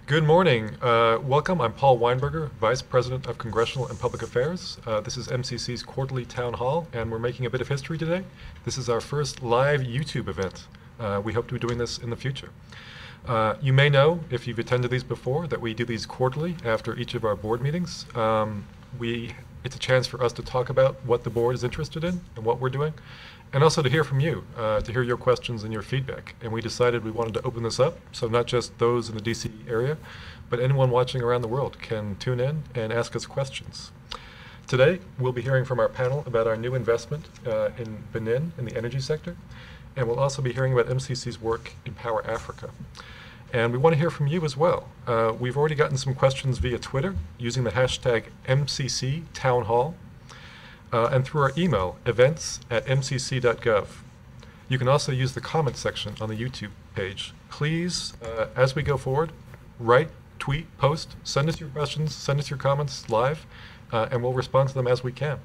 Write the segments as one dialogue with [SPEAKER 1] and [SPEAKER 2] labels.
[SPEAKER 1] Good morning. Welcome. I'm Paul Weinberger, Vice President of Congressional and Public Affairs. This is MCC's quarterly town hall, and we're making a bit of history today. This is our first live YouTube event. We hope to be doing this in the future. You may know, if you've attended these before, that we do these quarterly after each of our board meetings. It's a chance for us to talk about what the board is interested in and what we're doing, and also to hear from you, to hear your questions and your feedback. And we decided we wanted to open this up, so not just those in the DC area, but anyone watching around the world can tune in and ask us questions. Today, we'll be hearing from our panel about our new investment in Benin in the energy sector, and we'll also be hearing about MCC's work in Power Africa. And we want to hear from you as well. We've already gotten some questions via Twitter using the hashtag MCC Town Hall, and through our email, events@mcc.gov. You can also use the comment section on the YouTube page. Please, as we go forward, write, tweet, post, send us your questions, send us your comments live, and we'll respond to them as we can.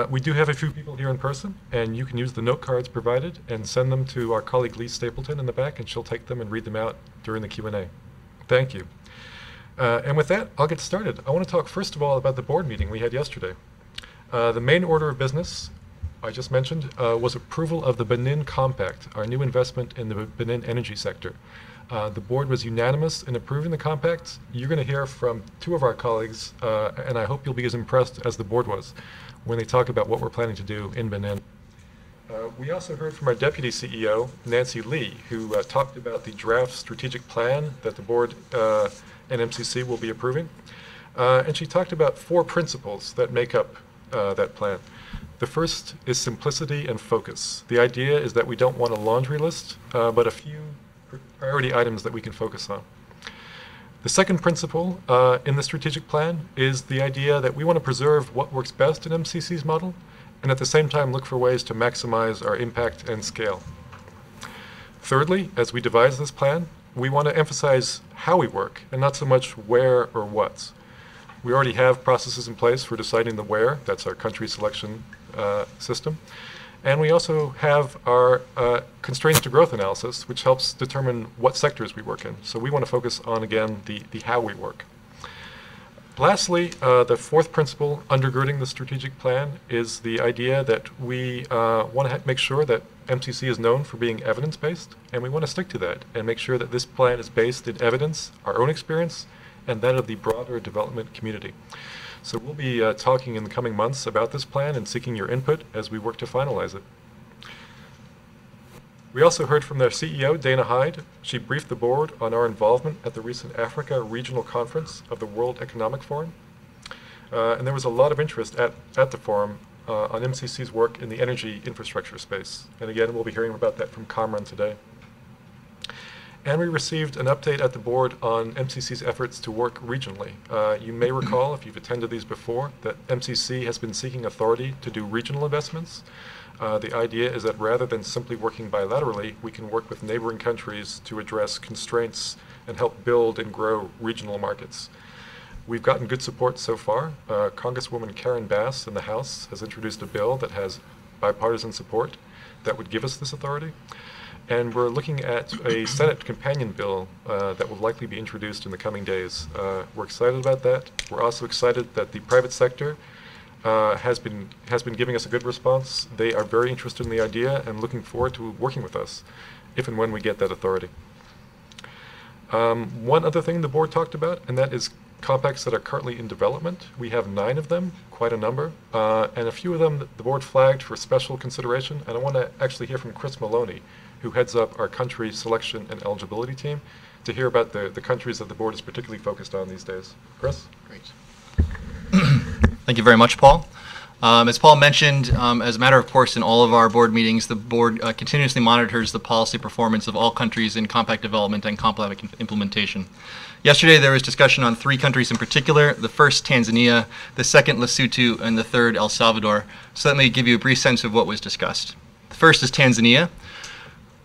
[SPEAKER 1] We do have a few people here in person, and you can use the note cards provided and send them to our colleague Lee Stapleton in the back, and she'll take them and read them out during the Q&A. Thank you. And with that, I'll get started. I want to talk first of all about the board meeting we had yesterday. The main order of business, I just mentioned, was approval of the Benin Compact, our new investment in the Benin energy sector. The board was unanimous in approving the compact. You're going to hear from two of our colleagues, and I hope you'll be as impressed as the board was when they talk about what we're planning to do in Benin. We also heard from our Deputy CEO, Nancy Lee, who talked about the draft strategic plan that the board and MCC will be approving. And she talked about 4 principles that make up that plan. The first is simplicity and focus. The idea is that we don't want a laundry list, but a few priority items that we can focus on. The second principle in the strategic plan is the idea that we want to preserve what works best in MCC's model, and at the same time look for ways to maximize our impact and scale. Thirdly, as we devise this plan, we want to emphasize how we work and not so much where or what. We already have processes in place for deciding the where, that's our country selection system. And we also have our constraints to growth analysis, which helps determine what sectors we work in. So we want to focus on, again, the how we work. Lastly, the fourth principle undergirding the strategic plan is the idea that we want to make sure that MCC is known for being evidence-based, and we want to stick to that and make sure that this plan is based in evidence, our own experience, and that of the broader development community. So we'll be talking in the coming months about this plan and seeking your input as we work to finalize it. We also heard from their CEO, Dana Hyde. She briefed the board on our involvement at the recent Africa Regional Conference of the World Economic Forum. And there was a lot of interest at the forum on MCC's work in the energy infrastructure space. And again, we'll be hearing about that from Kamran today. And we received an update at the board on MCC's efforts to work regionally. You may recall, if you've attended these before, that MCC has been seeking authority to do regional investments. The idea is that rather than simply working bilaterally, we can work with neighboring countries to address constraints and help build and grow regional markets. We've gotten good support so far. Congresswoman Karen Bass in the House has introduced a bill that has bipartisan support that would give us this authority. And we're looking at a Senate companion bill that will likely be introduced in the coming days. We're excited about that. We're also excited that the private sector has been giving us a good response. They are very interested in the idea and looking forward to working with us if and when we get that authority. One other thing the board talked about, and that is compacts that are currently in development. We have 9 of them, quite a number, and a few of them the board flagged for special consideration. And I want to actually hear from Chris Maloney, who heads up our country selection and eligibility team, to hear about the countries that the board is particularly focused on these days. Chris?
[SPEAKER 2] Great. Thank you very much, Paul. As Paul mentioned, as a matter of course, in all of our board meetings, the board continuously monitors the policy performance of all countries in compact development and compact implementation. Yesterday, there was discussion on 3 countries in particular: the first, Tanzania; the second, Lesotho; and the third, El Salvador. So let me give you a brief sense of what was discussed. The first is Tanzania.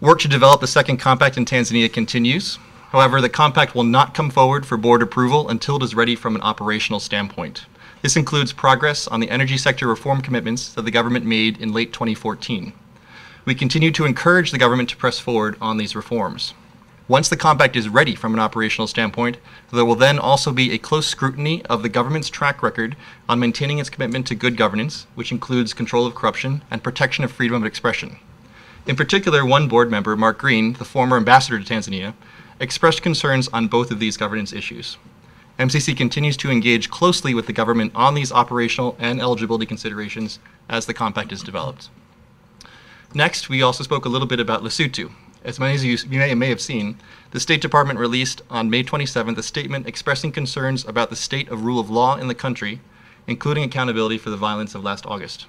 [SPEAKER 2] Work to develop the second compact in Tanzania continues. However, the compact will not come forward for board approval until it is ready from an operational standpoint. This includes progress on the energy sector reform commitments that the government made in late 2014. We continue to encourage the government to press forward on these reforms. Once the compact is ready from an operational standpoint, there will then also be a close scrutiny of the government's track record on maintaining its commitment to good governance, which includes control of corruption and protection of freedom of expression. In particular, one board member, Mark Green, the former ambassador to Tanzania, expressed concerns on both of these governance issues. MCC continues to engage closely with the government on these operational and eligibility considerations as the compact is developed. Next, we also spoke a little bit about Lesotho. As many of you may have seen, the State Department released on May 27th a statement expressing concerns about the state of rule of law in the country, including accountability for the violence of last August.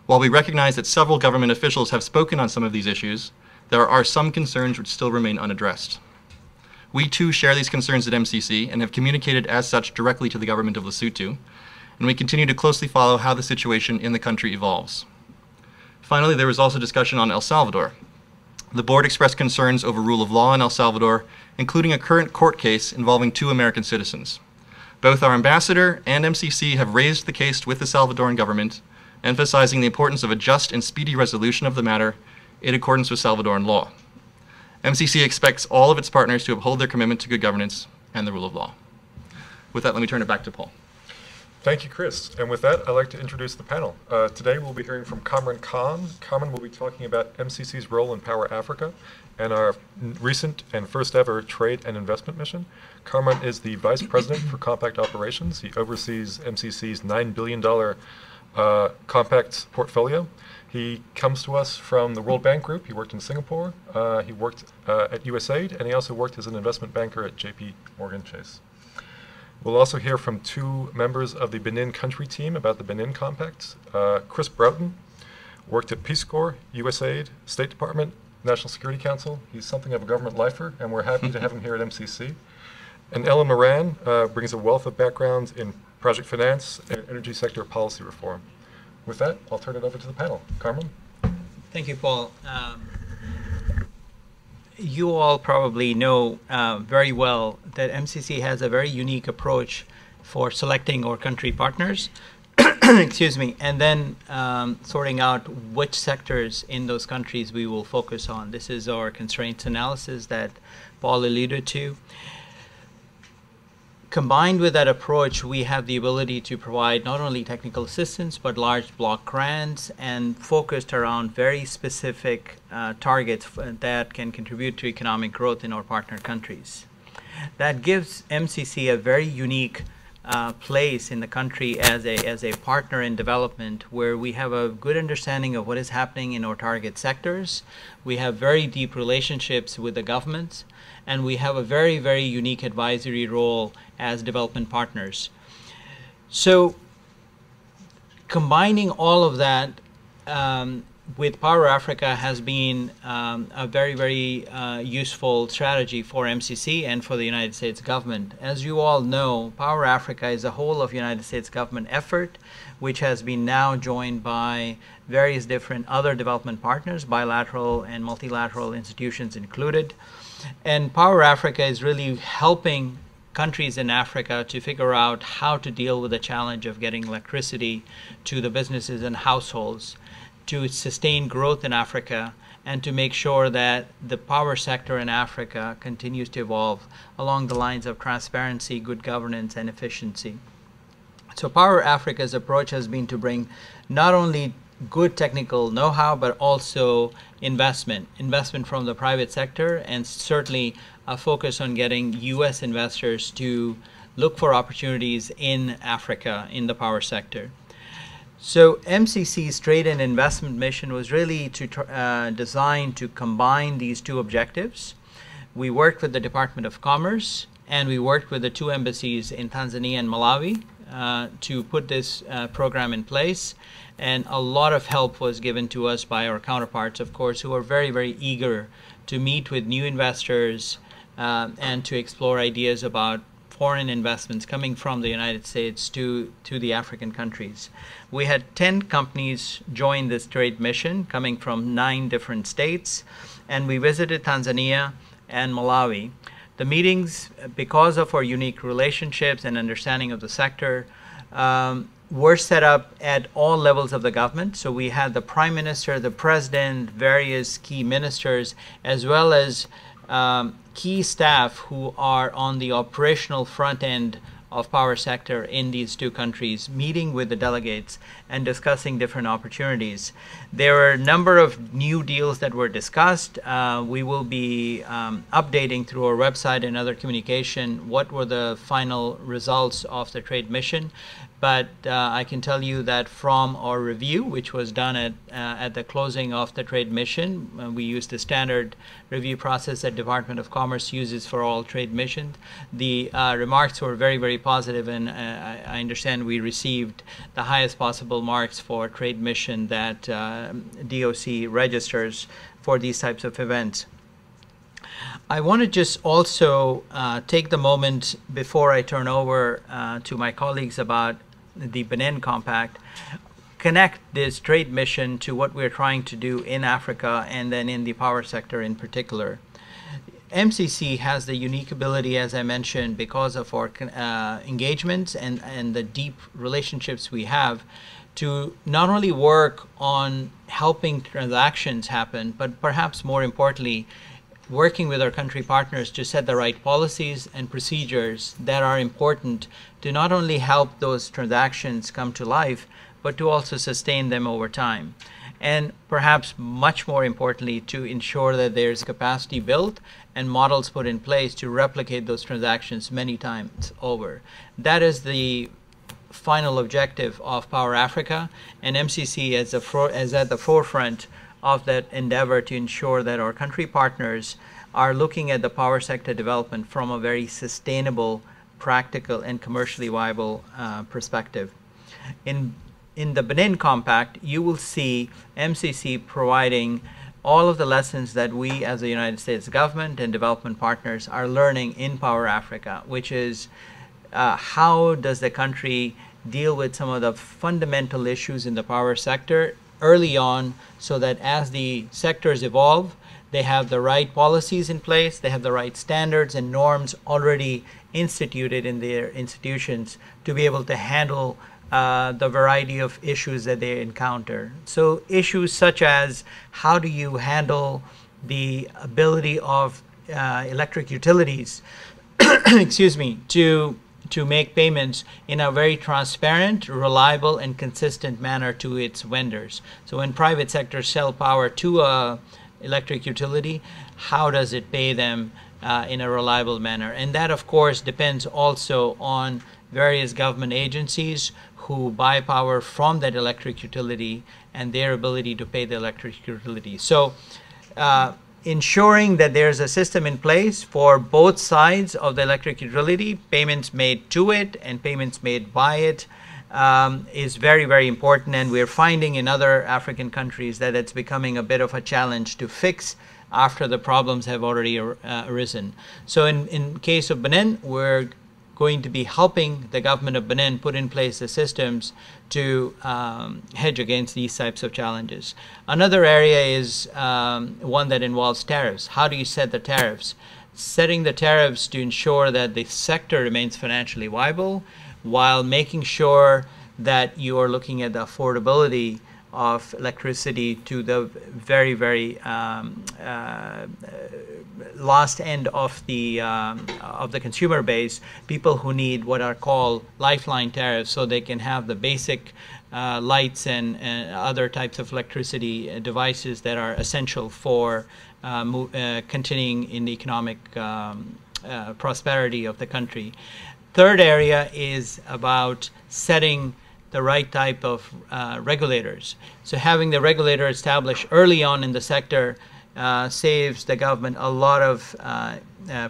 [SPEAKER 2] While we recognize that several government officials have spoken on some of these issues, there are some concerns which still remain unaddressed. We too share these concerns at MCC and have communicated as such directly to the government of Lesotho, and we continue to closely follow how the situation in the country evolves. Finally, there was also discussion on El Salvador. The board expressed concerns over rule of law in El Salvador, including a current court case involving 2 American citizens. Both our ambassador and MCC have raised the case with the Salvadoran government, emphasizing the importance of a just and speedy resolution of the matter in accordance with Salvadoran law. MCC expects all of its partners to uphold their commitment to good governance and the rule of law. With that, let me turn it back to Paul.
[SPEAKER 1] Thank you, Chris. And with that, I'd like to introduce the panel. Today we'll be hearing from Kamran Khan. Kamran will be talking about MCC's role in Power Africa and our recent and first ever trade and investment mission. Kamran is the Vice President for Compact Operations. He oversees MCC's $9 billion Compact portfolio. He comes to us from the World Bank Group. He worked in Singapore. He worked at USAID, and he also worked as an investment banker at JP Morgan Chase. We'll also hear from 2 members of the Benin country team about the Benin Compact. Chris Broughton worked at Peace Corps, USAID, State Department, National Security Council. He's something of a government lifer, and we're happy to have him here at MCC. And Ellen Moran brings a wealth of background in project finance and energy sector policy reform. With that, I'll turn it over to the panel. Carmen?
[SPEAKER 3] Thank you, Paul. You all probably know very well that MCC has a very unique approach for selecting our country partners, excuse me, and then sorting out which sectors in those countries we will focus on. This is our constraints analysis that Paul alluded to. Combined with that approach, we have the ability to provide not only technical assistance, but large block grants and focused around very specific targets that can contribute to economic growth in our partner countries. That gives MCC a very unique place in the country as a partner in development, where we have a good understanding of what is happening in our target sectors. We have very deep relationships with the governments, and we have a very, very unique advisory role as development partners. So combining all of that with Power Africa has been a very, very useful strategy for MCC and for the United States government. As you all know, Power Africa is a whole of United States government effort, which has been now joined by various different other development partners, bilateral and multilateral institutions included. And Power Africa is really helping countries in Africa to figure out how to deal with the challenge of getting electricity to the businesses and households, to sustain growth in Africa, and to make sure that the power sector in Africa continues to evolve along the lines of transparency, good governance, and efficiency. So Power Africa's approach has been to bring not only good technical know-how, but also investment from the private sector, and certainly a focus on getting U.S. investors to look for opportunities in Africa in the power sector. So MCC's trade and investment mission was really designed to combine these 2 objectives. We worked with the Department of Commerce, and we worked with the 2 embassies in Tanzania and Malawi to put this program in place. And a lot of help was given to us by our counterparts, of course, who are very, very eager to meet with new investors and to explore ideas about foreign investments coming from the United States to the African countries. We had 10 companies join this trade mission coming from 9 different states, and we visited Tanzania and Malawi. The meetings, because of our unique relationships and understanding of the sector, were set up at all levels of the government. So we had the Prime Minister, the President, various key ministers, as well as key staff who are on the operational front end of power sector in these two countries, meeting with the delegates and discussing different opportunities. There are a number of new deals that were discussed. We will be updating through our website and other communication what were the final results of the trade mission. But I can tell you that from our review, which was done at the closing of the trade mission, we used the standard review process that Department of Commerce uses for all trade missions. The remarks were very, very positive, and I understand we received the highest possible marks for trade mission that DOC registers for these types of events. I want to just also take the moment before I turn over to my colleagues about the Benin Compact, connect this trade mission to what we're trying to do in Africa and then in the power sector in particular. MCC has the unique ability, as I mentioned, because of our engagements and the deep relationships we have, to not only work on helping transactions happen, but perhaps more importantly, working with our country partners to set the right policies and procedures that are important to not only help those transactions come to life, but to also sustain them over time. And perhaps much more importantly, to ensure that there's capacity built and models put in place to replicate those transactions many times over. That is the final objective of Power Africa, and MCC is at the forefront of that endeavor to ensure that our country partners are looking at the power sector development from a very sustainable, practical, and commercially viable perspective. In the Benin Compact, you will see MCC providing all of the lessons that we as the United States government and development partners are learning in Power Africa, which is how does the country deal with some of the fundamental issues in the power sector early on, so that as the sectors evolve, they have the right policies in place, they have the right standards and norms already instituted in their institutions to be able to handle the variety of issues that they encounter. So issues such as how do you handle the ability of electric utilities excuse me, to make payments in a very transparent, reliable, and consistent manner to its vendors. So when private sectors sell power to a electric utility, how does it pay them in a reliable manner? And that, of course, depends also on various government agencies who buy power from that electric utility and their ability to pay the electric utility. So ensuring that there's a system in place for both sides of the electric utility, payments made to it and payments made by it, is very, very important. And we're finding in other African countries that it's becoming a bit of a challenge to fix after the problems have already arisen. So in case of Benin, we're going to be helping the government of Benin put in place the systems to hedge against these types of challenges. Another area is one that involves tariffs. How do you set the tariffs? Setting the tariffs to ensure that the sector remains financially viable while making sure that you are looking at the affordability of electricity to the very, very last end of the consumer base, people who need what are called lifeline tariffs, so they can have the basic lights and other types of electricity devices that are essential for continuing in the economic prosperity of the country. Third area is about setting the right type of regulators. So having the regulator established early on in the sector saves the government a lot of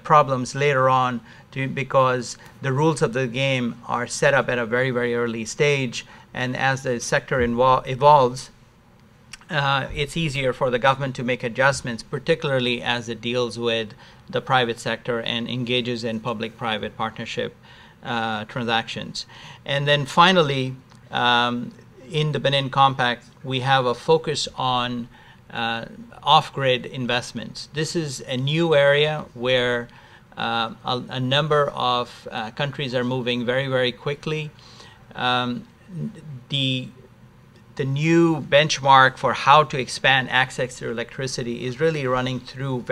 [SPEAKER 3] problems later on, because the rules of the game are set up at a very, very early stage, and as the sector evolves, it's easier for the government to make adjustments, particularly as it deals with the private sector and engages in public-private partnership transactions. And then finally, in the Benin Compact, we have a focus on off-grid investments. This is a new area where a number of countries are moving very, very quickly. The the new benchmark for how to expand access to electricity is really running through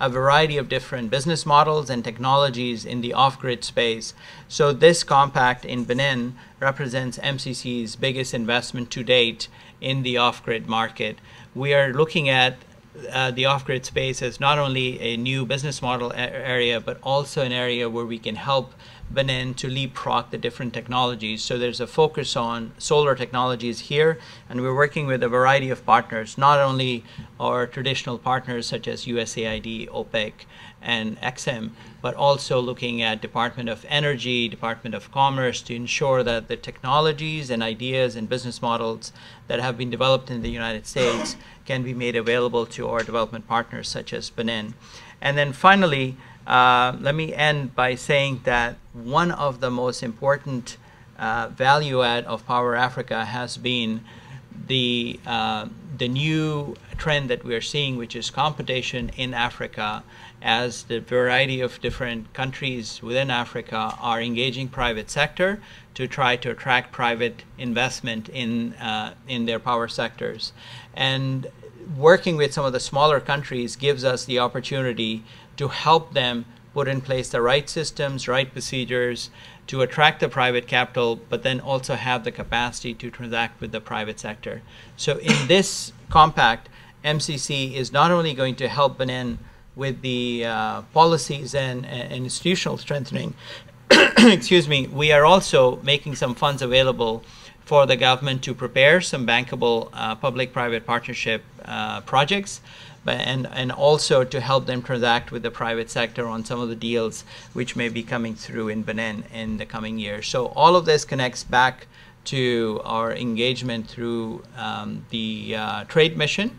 [SPEAKER 3] a variety of different business models and technologies in the off-grid space. So this compact in Benin represents MCC's biggest investment to date in the off-grid market. We are looking at the off-grid space as not only a new business model area, but also an area where we can help Benin to leapfrog the different technologies. So there's a focus on solar technologies here, and we're working with a variety of partners, not only our traditional partners such as USAID, OPEC, and XM, but also looking at Department of Energy, Department of Commerce, to ensure that the technologies and ideas and business models that have been developed in the United States can be made available to our development partners such as Benin. And then finally, let me end by saying that one of the most important value add of Power Africa has been the new trend that we're seeing, which is competition in Africa, as the variety of different countries within Africa are engaging private sector to try to attract private investment in their power sectors. And working with some of the smaller countries gives us the opportunity to help them put in place the right systems, right procedures to attract the private capital, but then also have the capacity to transact with the private sector. So in this compact, MCC is not only going to help Benin with the policies and institutional strengthening, excuse me, we are also making some funds available for the government to prepare some bankable public-private partnership projects, and also to help them transact with the private sector on some of the deals which may be coming through in Benin in the coming years. So all of this connects back to our engagement through the trade mission,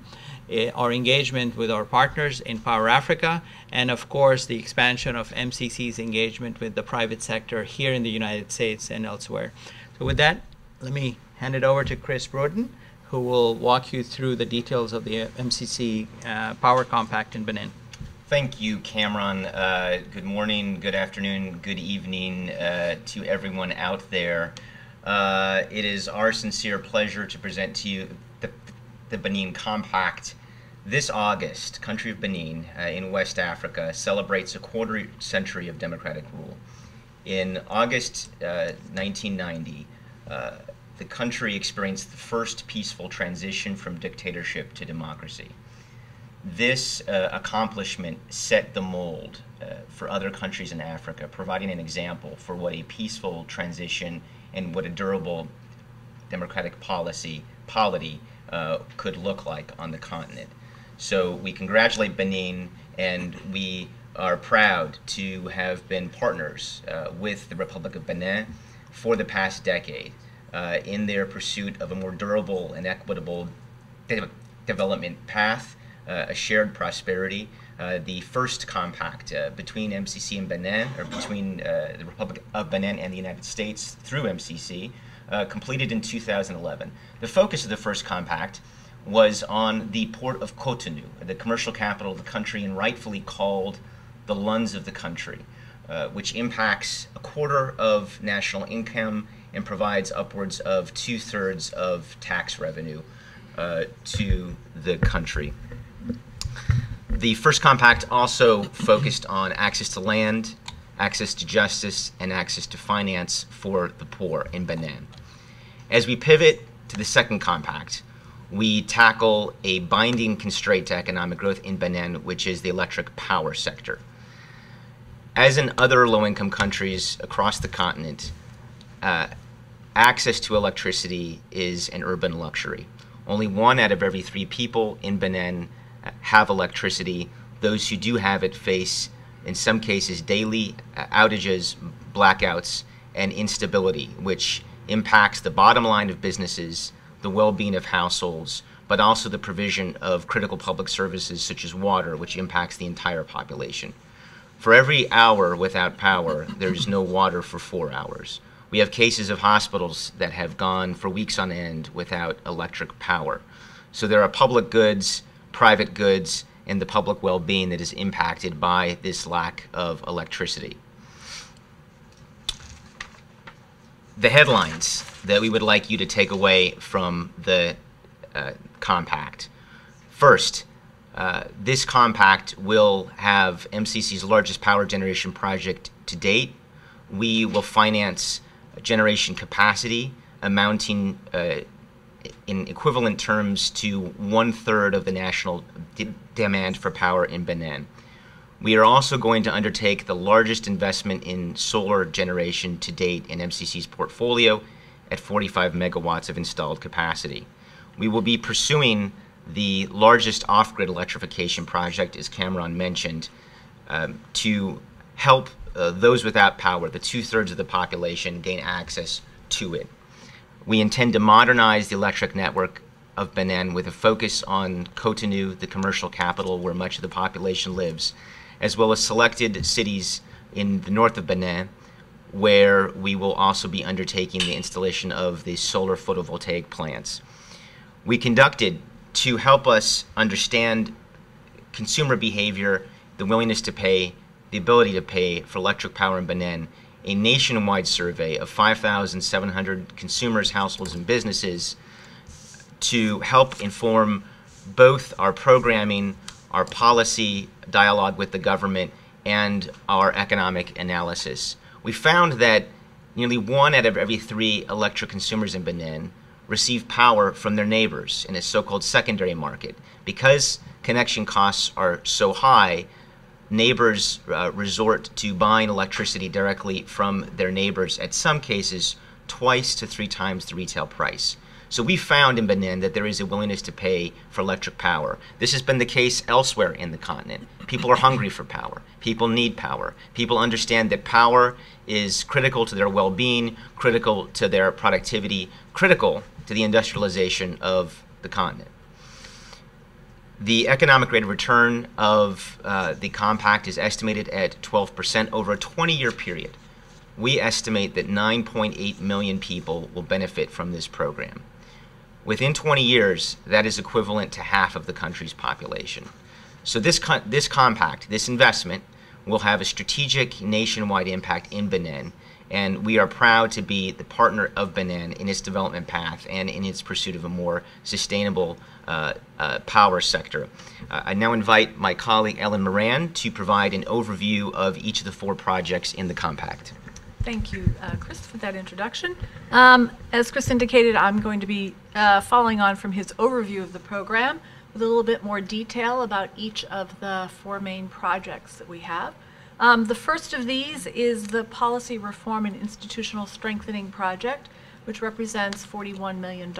[SPEAKER 3] our engagement with our partners in Power Africa, and of course the expansion of MCC's engagement with the private sector here in the United States and elsewhere. So with that, let me hand it over to Chris Broden, who will walk you through the details of the MCC Power Compact in Benin.
[SPEAKER 4] Thank you, Cameron. Good morning, good afternoon, good evening to everyone out there. It is our sincere pleasure to present to you the Benin Compact. This August, country of Benin in West Africa celebrates a quarter century of democratic rule. In August 1990, the country experienced the first peaceful transition from dictatorship to democracy. This accomplishment set the mold for other countries in Africa, providing an example for what a peaceful transition and what a durable democratic polity could look like on the continent. So we congratulate Benin, and we are proud to have been partners with the Republic of Benin for the past decade in their pursuit of a more durable and equitable development path, a shared prosperity. The first compact between MCC and Benin, or between the Republic of Benin and the United States through MCC, completed in 2011. The focus of the first compact was on the port of Cotonou, the commercial capital of the country, and rightfully called the lungs of the country, which impacts a quarter of national income and provides upwards of 2/3 of tax revenue to the country. The first compact also focused on access to land, access to justice, and access to finance for the poor in Benin. As we pivot to the second compact, we tackle a binding constraint to economic growth in Benin, which is the electric power sector. As in other low-income countries across the continent, access to electricity is an urban luxury. Only 1 out of every 3 people in Benin have electricity. Those who do have it face, in some cases, daily outages, blackouts, and instability, which impacts the bottom line of businesses, the well-being of households, but also the provision of critical public services such as water, which impacts the entire population. For every hour without power, there's no water for 4 hours. We have cases of hospitals that have gone for weeks on end without electric power. So there are public goods, private goods, and the public well-being that is impacted by this lack of electricity. the headlines that we would like you to take away from the compact. First, this compact will have MCC's largest power generation project to date. We will finance generation capacity amounting in equivalent terms to 1/3 of the national demand for power in Benin. We are also going to undertake the largest investment in solar generation to date in MCC's portfolio at 45 megawatts of installed capacity. We will be pursuing the largest off-grid electrification project, as Cameron mentioned, to help those without power, the 2/3 of the population, gain access to it. We intend to modernize the electric network of Benin with a focus on Cotonou, the commercial capital where much of the population lives, as well as selected cities in the north of Benin, where we will also be undertaking the installation of the solar photovoltaic plants. We conducted, to help us understand consumer behavior, the willingness to pay, the ability to pay for electric power in Benin, a nationwide survey of 5,700 consumers, households, and businesses to help inform both our programming, our policy dialogue with the government, and our economic analysis. We found that nearly 1 out of every 3 electric consumers in Benin receive power from their neighbors in a so-called secondary market. Because connection costs are so high, neighbors resort to buying electricity directly from their neighbors, at some cases 2 to 3 times the retail price. So we found in Benin that there is a willingness to pay for electric power. This has been the case elsewhere in the continent. People are hungry for power. People need power. People understand that power is critical to their well-being, critical to their productivity, critical to the industrialization of the continent. The economic rate of return of the compact is estimated at 12% over a 20-year period. We estimate that 9.8 million people will benefit from this program. Within 20 years, that is equivalent to half of the country's population. So this compact, this investment, will have a strategic nationwide impact in Benin, and we are proud to be the partner of Benin in its development path and in its pursuit of a more sustainable power sector. I now invite my colleague Ellen Moran to provide an overview of each of the 4 projects in the compact.
[SPEAKER 5] Thank you, Chris, for that introduction. As Chris indicated, I'm going to be following on from his overview of the program with a little bit more detail about each of the 4 main projects that we have. The first of these is the Policy Reform and Institutional Strengthening Project, which represents $41 million.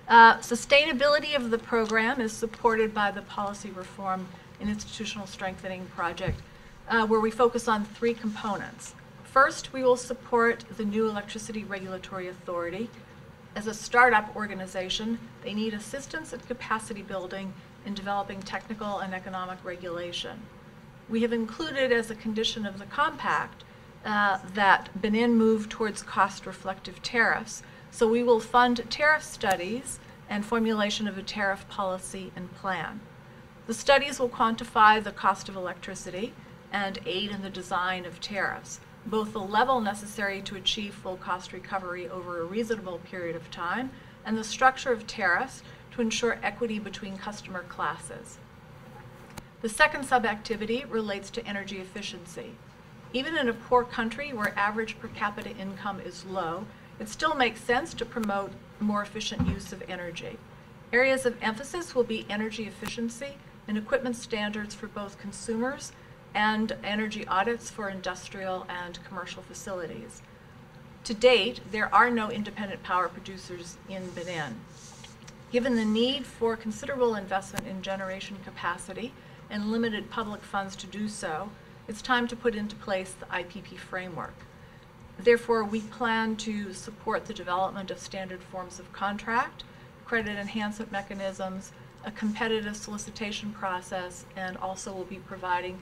[SPEAKER 5] Sustainability of the program is supported by the Policy Reform and Institutional Strengthening Project, where we focus on 3 components. First, we will support the new Electricity Regulatory Authority. As a startup organization, they need assistance at capacity building in developing technical and economic regulation. We have included as a condition of the compact that Benin move towards cost-reflective tariffs, so we will fund tariff studies and formulation of a tariff policy and plan. The studies will quantify the cost of electricity and aid in the design of tariffs, both the level necessary to achieve full cost recovery over a reasonable period of time and the structure of tariffs to ensure equity between customer classes. The second sub-activity relates to energy efficiency. Even in a poor country where average per capita income is low, it still makes sense to promote more efficient use of energy. Areas of emphasis will be energy efficiency and equipment standards for both consumers and energy audits for industrial and commercial facilities. To date, there are no independent power producers in Benin. Given the need for considerable investment in generation capacity and limited public funds to do so, it's time to put into place the IPP framework. Therefore, we plan to support the development of standard forms of contract, credit enhancement mechanisms, a competitive solicitation process, and also will be providing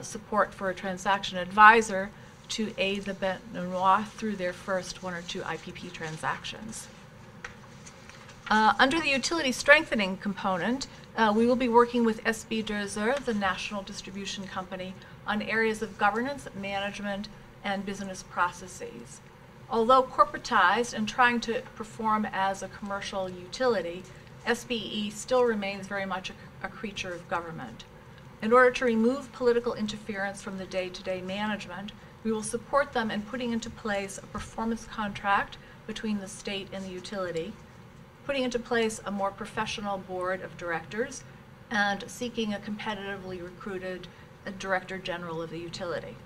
[SPEAKER 5] support for a transaction advisor to aid the Beninois through their first 1 or 2 IPP transactions. Under the utility strengthening component, we will be working with SB2, the national distribution company, on areas of governance, management, and business processes. Although corporatized and trying to perform as a commercial utility, SBE still remains very much a creature of government. In order to remove political interference from the day-to-day management, we will support them in putting into place a performance contract between the state and the utility, putting into place a more professional board of directors, and seeking a competitively recruited Director General of the utility.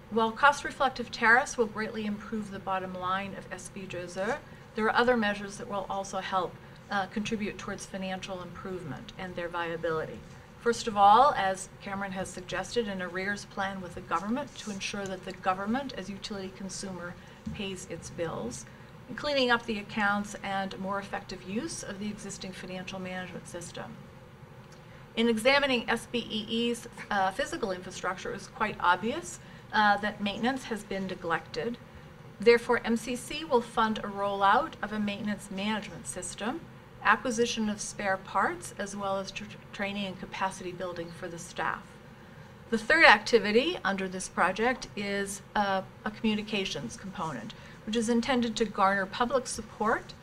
[SPEAKER 5] While cost-reflective tariffs will greatly improve the bottom line of SB2, there are other measures that will also help contribute towards financial improvement and their viability. First of all, as Cameron has suggested, an arrears plan with the government to ensure that the government, as utility consumer, pays its bills, and cleaning up the accounts and more effective use of the existing financial management system. In examining SBEE's physical infrastructure, it is quite obvious that maintenance has been neglected. Therefore, MCC will fund a rollout of a maintenance management system, acquisition of spare parts, as well as training and capacity building for the staff. The third activity under this project is a communications component, which is intended to garner public support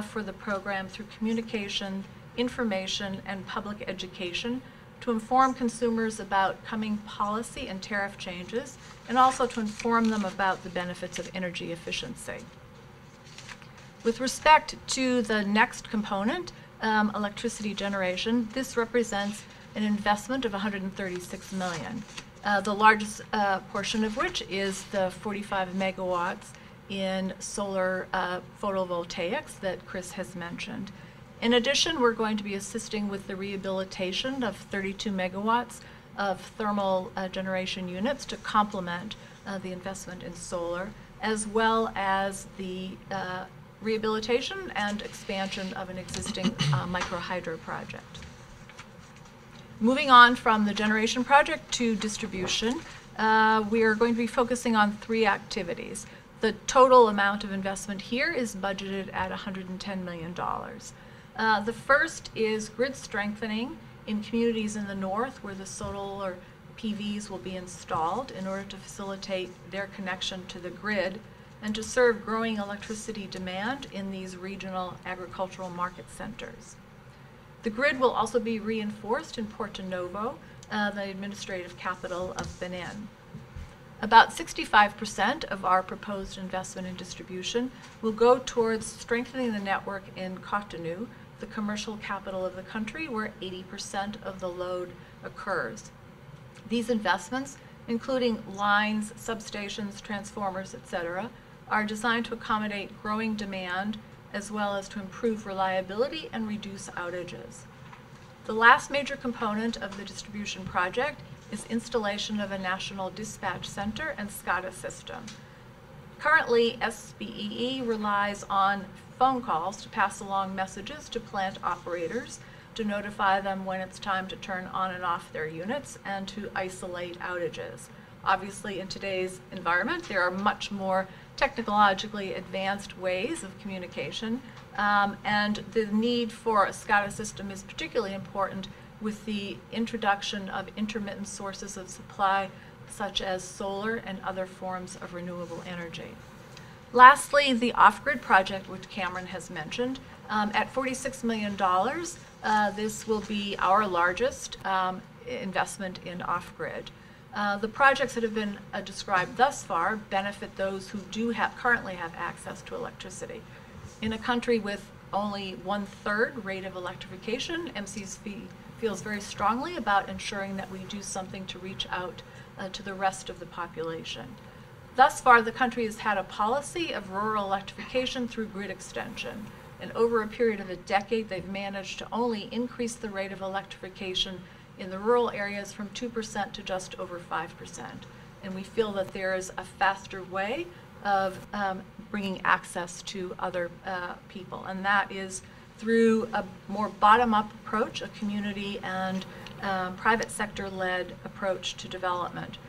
[SPEAKER 5] for the program through communication, information, and public education to inform consumers about coming policy and tariff changes, and also to inform them about the benefits of energy efficiency. With respect to the next component, electricity generation, this represents an investment of $136 million, the largest portion of which is the 45 megawatts in solar photovoltaics that Chris has mentioned. In addition, we're going to be assisting with the rehabilitation of 32 megawatts of thermal generation units to complement the investment in solar, as well as the rehabilitation and expansion of an existing microhydro project. Moving on from the generation project to distribution, we are going to be focusing on 3 activities. The total amount of investment here is budgeted at $110 million. The first is grid strengthening in communities in the north where the solar PVs will be installed in order to facilitate their connection to the grid and to serve growing electricity demand in these regional agricultural market centers. The grid will also be reinforced in Porto Novo, the administrative capital of Benin. About 65% of our proposed investment in distribution will go towards strengthening the network in Cotonou, the commercial capital of the country, where 80% of the load occurs. These investments, including lines, substations, transformers, etc., are designed to accommodate growing demand as well as to improve reliability and reduce outages. The last major component of the distribution project is installation of a national dispatch center and SCADA system. Currently, SBEE relies on phone calls to pass along messages to plant operators to notify them when it's time to turn on and off their units and to isolate outages. Obviously, in today's environment, there are much more technologically advanced ways of communication, and the need for a SCADA system is particularly important with the introduction of intermittent sources of supply, such as solar and other forms of renewable energy. Lastly, the off-grid project, which Cameron has mentioned, at $46 million, this will be our largest investment in off-grid. The projects that have been described thus far benefit those who do currently have access to electricity. In a country with only 1/3 rate of electrification, MCC feels very strongly about ensuring that we do something to reach out to the rest of the population. Thus far, the country has had a policy of rural electrification through grid extension. And over a period of a decade, they've managed to only increase the rate of electrification in the rural areas from 2% to just over 5%. And we feel that there is a faster way of bringing access to other people. And that is through a more bottom-up approach, a community and private sector-led approach to development.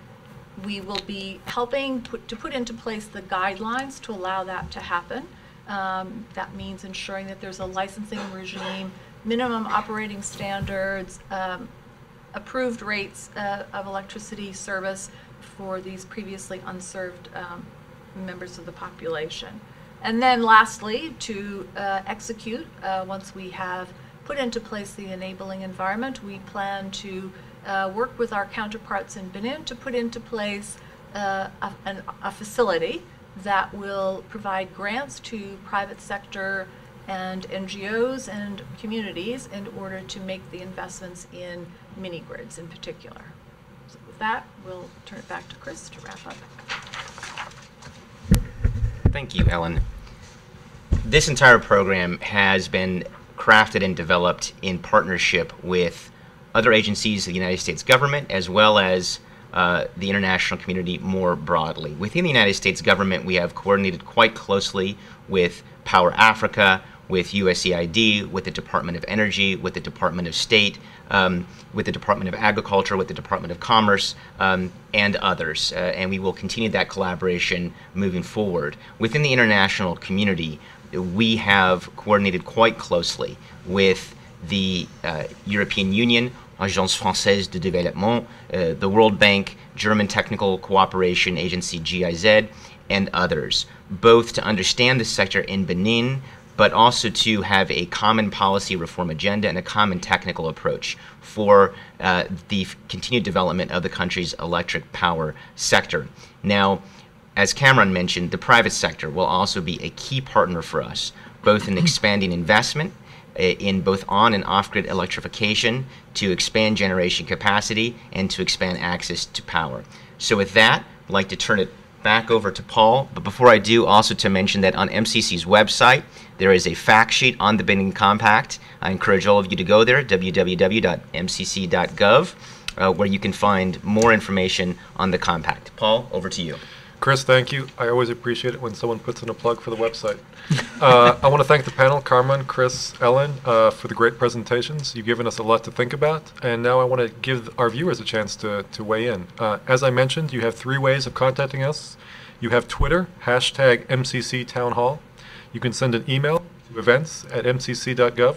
[SPEAKER 5] We will be helping to put into place the guidelines to allow that to happen. That means ensuring that there's a licensing regime, minimum operating standards, approved rates of electricity service for these previously unserved members of the population. And then lastly, to execute, once we have put into place the enabling environment, we plan to work with our counterparts in Benin to put into place a facility that will provide grants to private sector and NGOs and communities in order to make the investments in mini-grids in particular. So with that, we'll turn it back to Chris to wrap up.
[SPEAKER 4] Thank you, Ellen. This entire program has been crafted and developed in partnership with other agencies of the United States government, as well as the international community more broadly. Within the United States government, we have coordinated quite closely with Power Africa, with USAID, with the Department of Energy, with the Department of State, with the Department of Agriculture, with the Department of Commerce, and others. And we will continue that collaboration moving forward. Within the international community, we have coordinated quite closely with the European Union, Agence Française de Développement, the World Bank, German Technical Cooperation Agency GIZ, and others, both to understand the sector in Benin, but also to have a common policy reform agenda and a common technical approach for the continued development of the country's electric power sector. Now, as Cameron mentioned, the private sector will also be a key partner for us, both in expanding investment in both on and off-grid electrification, to expand generation capacity, and to expand access to power. So with that, I'd like to turn it back over to Paul. But before I do, also to mention that on MCC's website, there is a fact sheet on the Benin Compact. I encourage all of you to go there, www.mcc.gov, where you can find more information on the compact. Paul, over to you.
[SPEAKER 1] Chris, thank you. I always appreciate it when someone puts in a plug for the website. I want to thank the panel, Carmen, Chris, Ellen, for the great presentations. You've given us a lot to think about, and now I want to give our viewers a chance to weigh in. As I mentioned, you have 3 ways of contacting us. You have Twitter, hashtag MCC Town Hall. You can send an email to events@mcc.gov,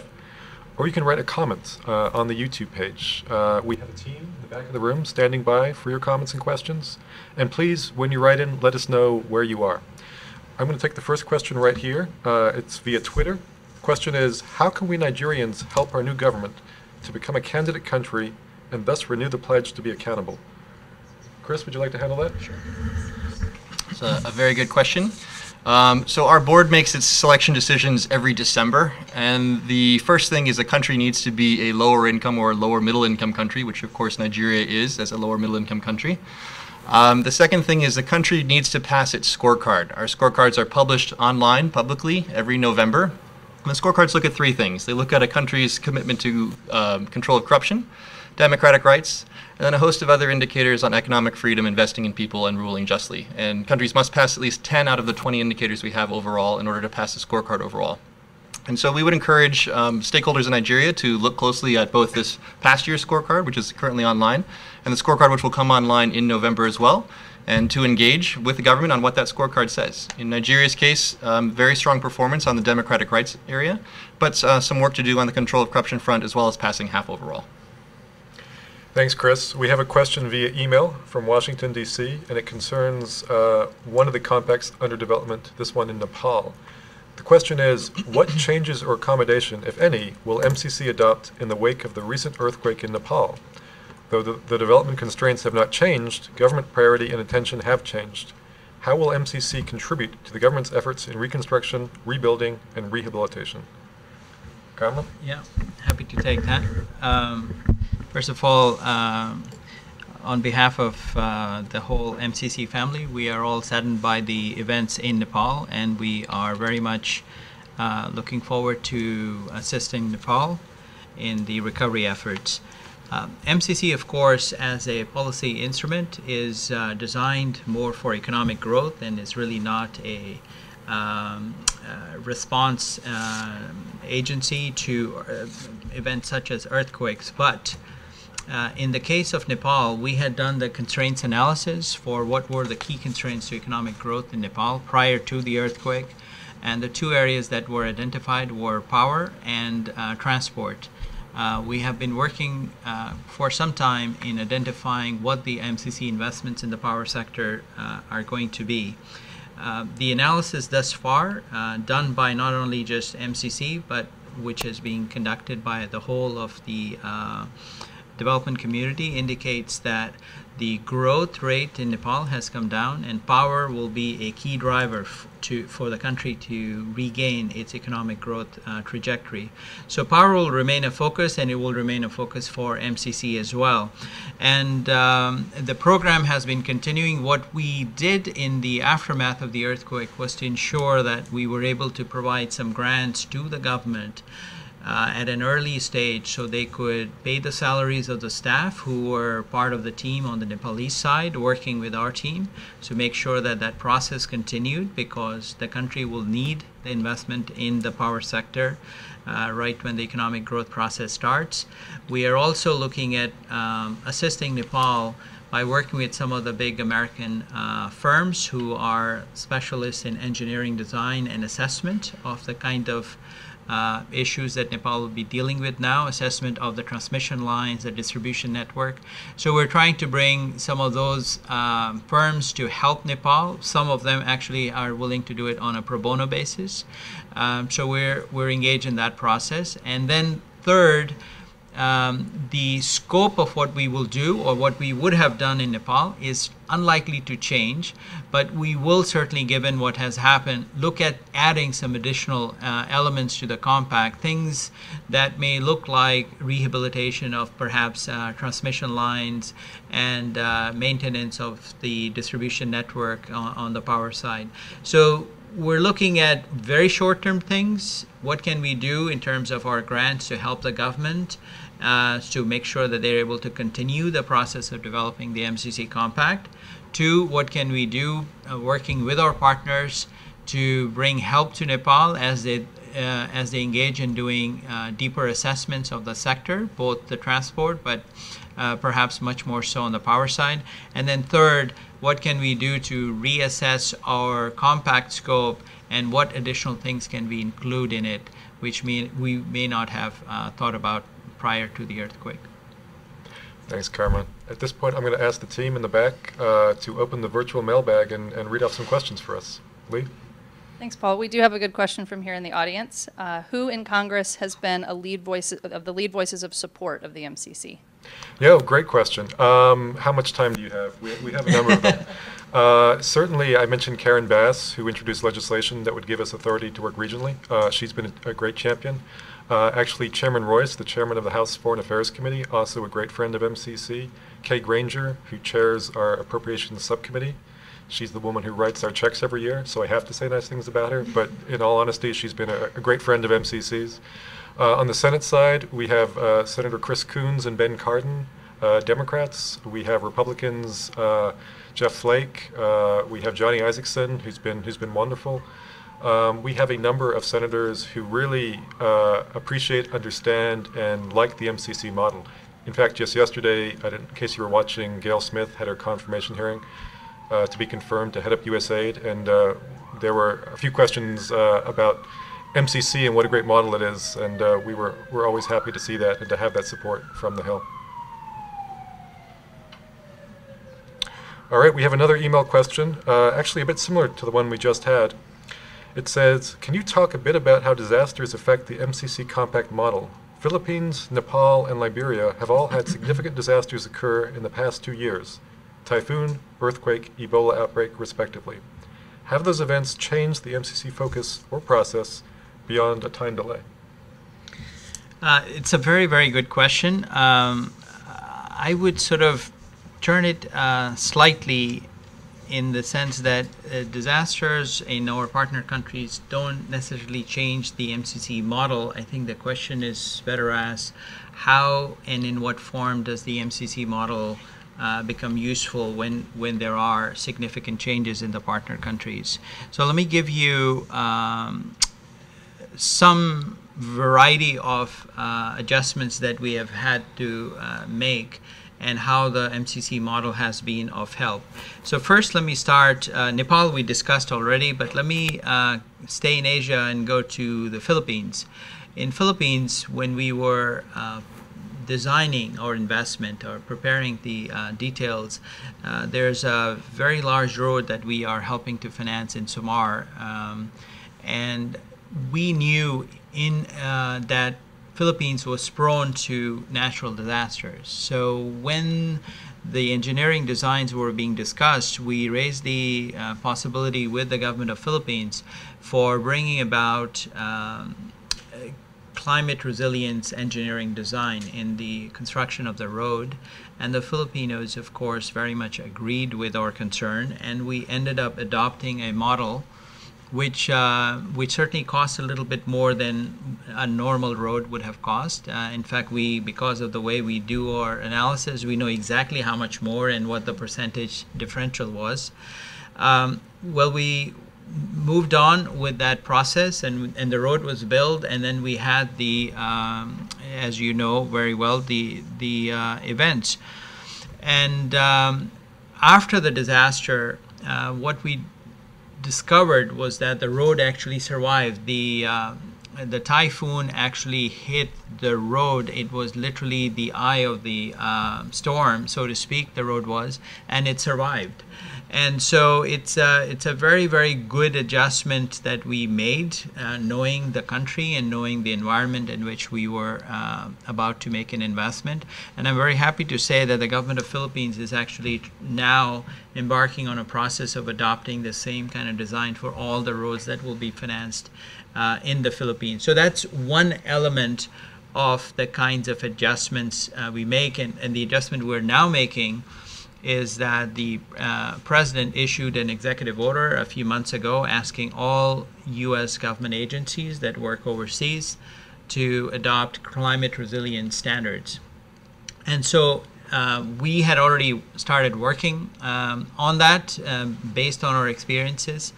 [SPEAKER 1] or you can write a comment on the YouTube page. We have a team in the back of the room standing by for your comments and questions. And please, when you write in, let us know where you are. I'm going to take the first question right here. It's via Twitter. The question is, how can we Nigerians help our new government to become a candidate country and thus renew the pledge to be accountable? Chris, would you like to handle that?
[SPEAKER 2] Sure. It's a very good question. So our board makes its selection decisions every December, and the first thing is a country needs to be a lower income or lower middle income country, which of course Nigeria is as a lower middle income country. The second thing is the country needs to pass its scorecard. Our scorecards are published online publicly every November. And the scorecards look at 3 things. They look at a country's commitment to control of corruption, democratic rights, and then a host of other indicators on economic freedom, investing in people, and ruling justly. And countries must pass at least 10 out of the 20 indicators we have overall in order to pass the scorecard overall. And so we would encourage stakeholders in Nigeria to look closely at both this past year's scorecard, which is currently online, and the scorecard which will come online in November as well, and to engage with the government on what that scorecard says. In Nigeria's case, very strong performance on the democratic rights area, but some work to do on the control of corruption front, as well as passing half overall.
[SPEAKER 1] Thanks, Chris. We have a question via email from Washington, D.C., and it concerns one of the compacts under development, this one in Nepal. The question is, what changes or accommodation, if any, will MCC adopt in the wake of the recent earthquake in Nepal? Though the development constraints have not changed, government priority and attention have changed. How will MCC contribute to the government's efforts in reconstruction, rebuilding, and rehabilitation? Carmen?
[SPEAKER 3] Yeah, happy to take that. First of all, on behalf of the whole MCC family, we are all saddened by the events in Nepal, and we are very much looking forward to assisting Nepal in the recovery efforts. MCC, of course, as a policy instrument, is designed more for economic growth and is really not a response agency to events such as earthquakes. But in the case of Nepal, we had done the constraints analysis for what were the key constraints to economic growth in Nepal prior to the earthquake. And the 2 areas that were identified were power and transport. We have been working for some time in identifying what the MCC investments in the power sector are going to be. The analysis thus far, done by not only just MCC, but which is being conducted by the whole of the development community, indicates that the growth rate in Nepal has come down, and power will be a key driver for the country to regain its economic growth trajectory. So power will remain a focus, and it will remain a focus for MCC as well. And the program has been continuing. What we did in the aftermath of the earthquake was to ensure that we were able to provide some grants to the government at an early stage, so they could pay the salaries of the staff who were part of the team on the Nepalese side working with our team, to make sure that that process continued, because the country will need the investment in the power sector right when the economic growth process starts. We are also looking at assisting Nepal by working with some of the big American firms who are specialists in engineering design and assessment of the kind of issues that Nepal will be dealing with now, assessment of the transmission lines, the distribution network. So we're trying to bring some of those firms to help Nepal. Some of them actually are willing to do it on a pro bono basis. So we're engaged in that process. And then third, the scope of what we will do, or what we would have done in Nepal, is unlikely to change, but we will certainly, given what has happened, look at adding some additional elements to the compact, things that may look like rehabilitation of perhaps transmission lines and maintenance of the distribution network on the power side. So we're looking at very short-term things. What can we do in terms of our grants to help the government to make sure that they're able to continue the process of developing the MCC compact? Two, what can we do working with our partners to bring help to Nepal as they engage in doing deeper assessments of the sector, both the transport, but perhaps much more so on the power side? And then third, what can we do to reassess our compact scope, and what additional things can we include in it, which we may not have thought about prior to the earthquake?
[SPEAKER 1] Thanks, Carmen. At this point, I'm going to ask the team in the back to open the virtual mailbag and read off some questions for us. Lee?
[SPEAKER 6] Thanks, Paul. We do have a good question from here in the audience. Who in Congress has been a lead voice of the lead voices of support of the MCC?
[SPEAKER 1] Yeah, great question. How much time do you have? We have a number of them. Certainly, I mentioned Karen Bass, who introduced legislation that would give us authority to work regionally. She's been a great champion. Actually, Chairman Royce, the chairman of the House Foreign Affairs Committee, also a great friend of MCC. Kay Granger, who chairs our Appropriations Subcommittee. She's the woman who writes our checks every year, so I have to say nice things about her. But in all honesty, she's been a great friend of MCC's. On the Senate side, we have Senator Chris Coons and Ben Cardin, Democrats. We have Republicans, Jeff Flake. We have Johnny Isaacson, who's been wonderful. We have a number of senators who really appreciate, understand, and like the MCC model. In fact, just yesterday, in case you were watching, Gail Smith had her confirmation hearing to be confirmed to head up USAID, and there were a few questions about MCC and what a great model it is, and we're always happy to see that and to have that support from the Hill. All right, we have another email question, actually a bit similar to the one we just had. It says, can you talk a bit about how disasters affect the MCC compact model? Philippines, Nepal, and Liberia have all had significant disasters occur in the past 2 years. Typhoon, earthquake, Ebola outbreak, respectively. Have those events changed the MCC focus or process beyond a time delay?
[SPEAKER 3] It's a very, very good question. I would sort of turn it slightly in the sense that disasters in our partner countries don't necessarily change the MCC model. I think the question is better asked, how and in what form does the MCC model become useful when there are significant changes in the partner countries? So let me give you some variety of adjustments that we have had to make, and how the MCC model has been of help. So first, let me start, Nepal we discussed already, but let me stay in Asia and go to the Philippines. In Philippines, when we were designing our investment or preparing the details, there's a very large road that we are helping to finance in Samar, and we knew that Philippines was prone to natural disasters. So when the engineering designs were being discussed, we raised the possibility with the government of Philippines for bringing about climate resilience engineering design in the construction of the road. And the Filipinos, of course, very much agreed with our concern, and we ended up adopting a model which certainly cost a little bit more than a normal road would have cost. In fact, because of the way we do our analysis, we know exactly how much more and what the percentage differential was. Well, we moved on with that process, and the road was built, and then we had the, as you know very well, the events. And after the disaster, what we discovered was that the road actually survived. The typhoon actually hit the road. It was literally the eye of the storm, so to speak, the road was, and it survived. And so it's a very, very good adjustment that we made, knowing the country and knowing the environment in which we were about to make an investment. And I'm very happy to say that the government of Philippines is actually now embarking on a process of adopting the same kind of design for all the roads that will be financed in the Philippines. So that's one element of the kinds of adjustments we make, and the adjustment we're now making is that the president issued an executive order a few months ago asking all U.S. government agencies that work overseas to adopt climate resilience standards. And so we had already started working on that based on our experiences,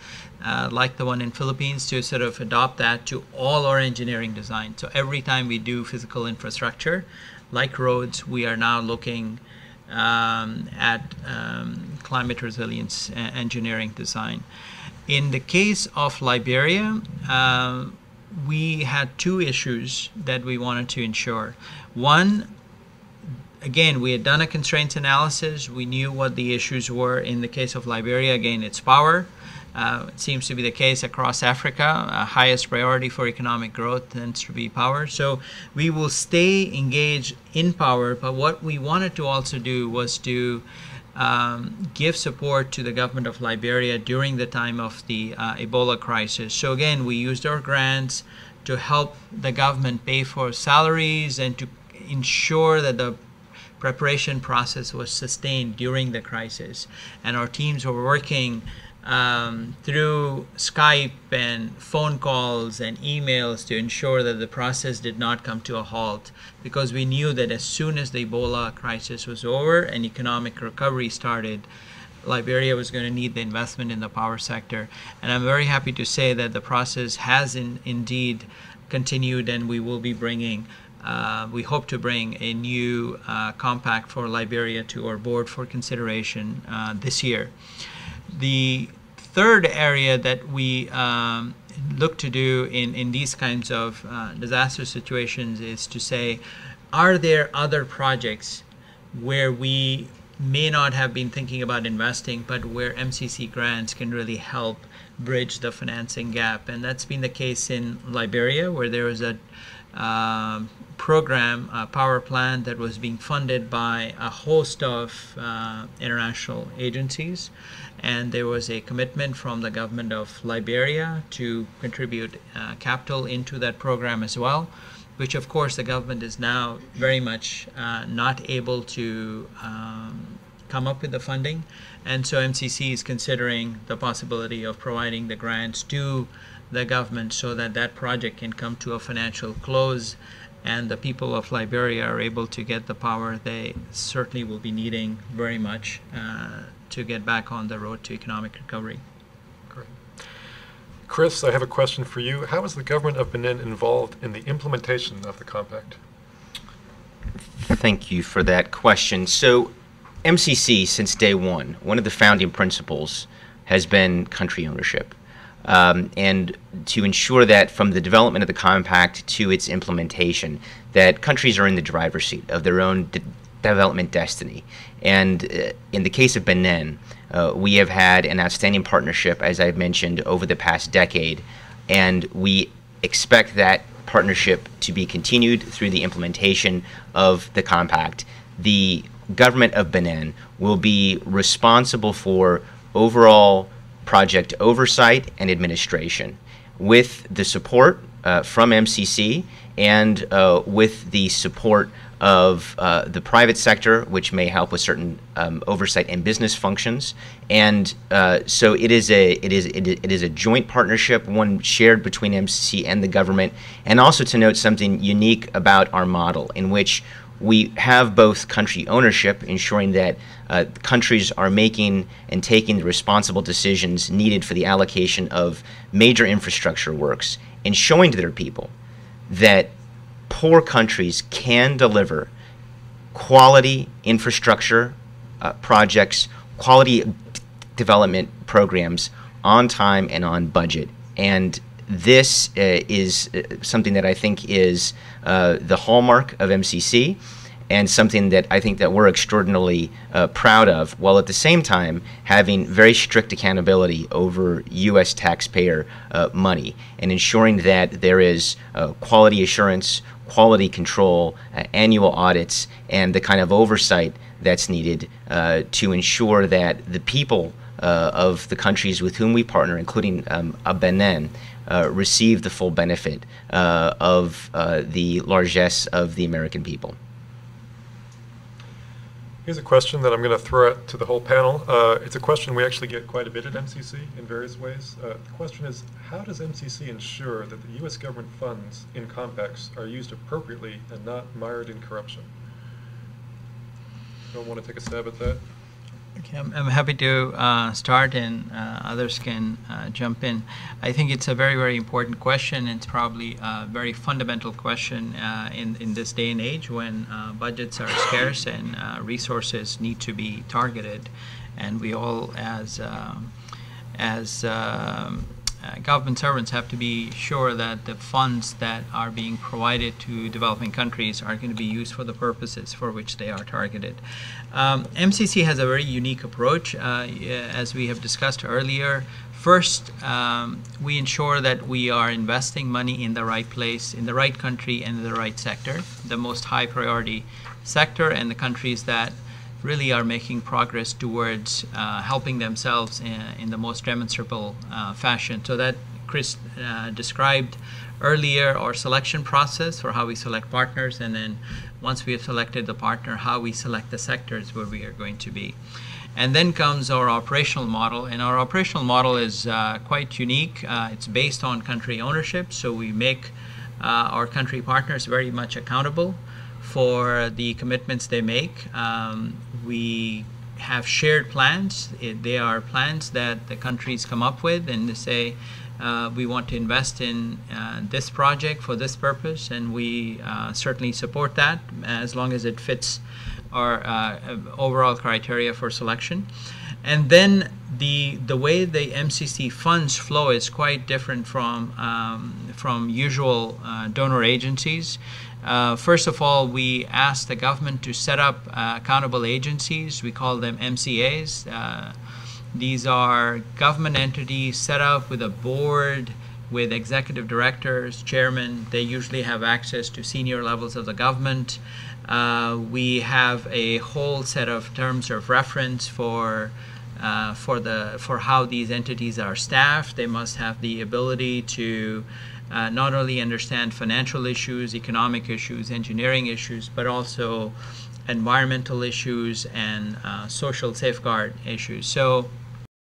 [SPEAKER 3] like the one in Philippines, to sort of adopt that to all our engineering design. So every time we do physical infrastructure, like roads, we are now looking at climate resilience engineering design. In the case of Liberia, we had two issues that we wanted to ensure. One, again, we had done a constraints analysis. We knew what the issues were. In the case of Liberia, again, it's power. It seems to be the case across Africa. Highest priority for economic growth tends to be power. So we will stay engaged in power, but what we wanted to also do was to give support to the government of Liberia during the time of the Ebola crisis. So again, we used our grants to help the government pay for salaries and to ensure that the preparation process was sustained during the crisis. And our teams were working through Skype and phone calls and emails to ensure that the process did not come to a halt, because we knew that as soon as the Ebola crisis was over and economic recovery started, Liberia was going to need the investment in the power sector. And I'm very happy to say that the process has indeed continued, and we will be bringing we hope to bring a new compact for Liberia to our board for consideration this year. The third area that we look to do in these kinds of disaster situations is to say, are there other projects where we may not have been thinking about investing, but where MCC grants can really help bridge the financing gap? And that's been the case in Liberia, where there was a program, a power plant that was being funded by a host of international agencies, and there was a commitment from the government of Liberia to contribute capital into that program as well, which of course the government is now very much not able to come up with the funding, and so MCC is considering the possibility of providing the grants to the government so that that project can come to a financial close and the people of Liberia are able to get the power they certainly will be needing very much to get back on the road to economic recovery.
[SPEAKER 1] Great. Chris, I have a question for you. How is the government of Benin involved in the implementation of the compact?
[SPEAKER 4] Thank you for that question. So MCC, since day one of the founding principles has been country ownership. and to ensure that from the development of the compact to its implementation, that countries are in the driver's seat of their own development destiny. And in the case of Benin, we have had an outstanding partnership, as I've mentioned, over the past decade, and we expect that partnership to be continued through the implementation of the compact. The government of Benin will be responsible for overall project oversight and administration, with the support from MCC and with the support of the private sector, which may help with certain oversight and business functions. And so it is a joint partnership, one shared between MCC and the government. And also to note something unique about our model, in which we have both country ownership, ensuring that countries are making and taking the responsible decisions needed for the allocation of major infrastructure works, and showing to their people that poor countries can deliver quality infrastructure projects, quality development programs on time and on budget. And this is something that I think is the hallmark of MCC, and something that I think that we're extraordinarily proud of, while at the same time having very strict accountability over U.S. taxpayer money, and ensuring that there is quality assurance, quality control, annual audits, and the kind of oversight that's needed to ensure that the people of the countries with whom we partner, including Benin, receive the full benefit of the largesse of the American people.
[SPEAKER 1] Here's a question that I'm going to throw out to the whole panel. It's a question we actually get quite a bit at MCC in various ways. The question is, how does MCC ensure that the U.S. government funds in compacts are used appropriately and not mired in corruption? Don't want to take a stab at that?
[SPEAKER 3] Okay, I'm happy to start, and others can jump in. I think it's a very, very important question. It's probably a very fundamental question in this day and age, when budgets are scarce and resources need to be targeted, and we all, as government servants, have to be sure that the funds that are being provided to developing countries are going to be used for the purposes for which they are targeted. MCC has a very unique approach, as we have discussed earlier. First, we ensure that we are investing money in the right place, in the right country, and in the right sector, the most high priority sector, and the countries that really are making progress towards helping themselves in the most demonstrable fashion. So that Chris described earlier, our selection process for how we select partners, and then once we have selected the partner, how we select the sectors where we are going to be. And then comes our operational model, and our operational model is quite unique. It's based on country ownership, so we make our country partners very much accountable for the commitments they make. We have shared plans. They are plans that the countries come up with, and they say, we want to invest in this project for this purpose, and we certainly support that as long as it fits our overall criteria for selection. And then the way the MCC funds flow is quite different from usual donor agencies. First of all, we ask the government to set up accountable agencies. We call them MCAs. These are government entities set up with a board, with executive directors, chairman. They usually have access to senior levels of the government. We have a whole set of terms of reference for how these entities are staffed. They must have the ability to not only understand financial issues, economic issues, engineering issues, but also environmental issues and social safeguard issues. So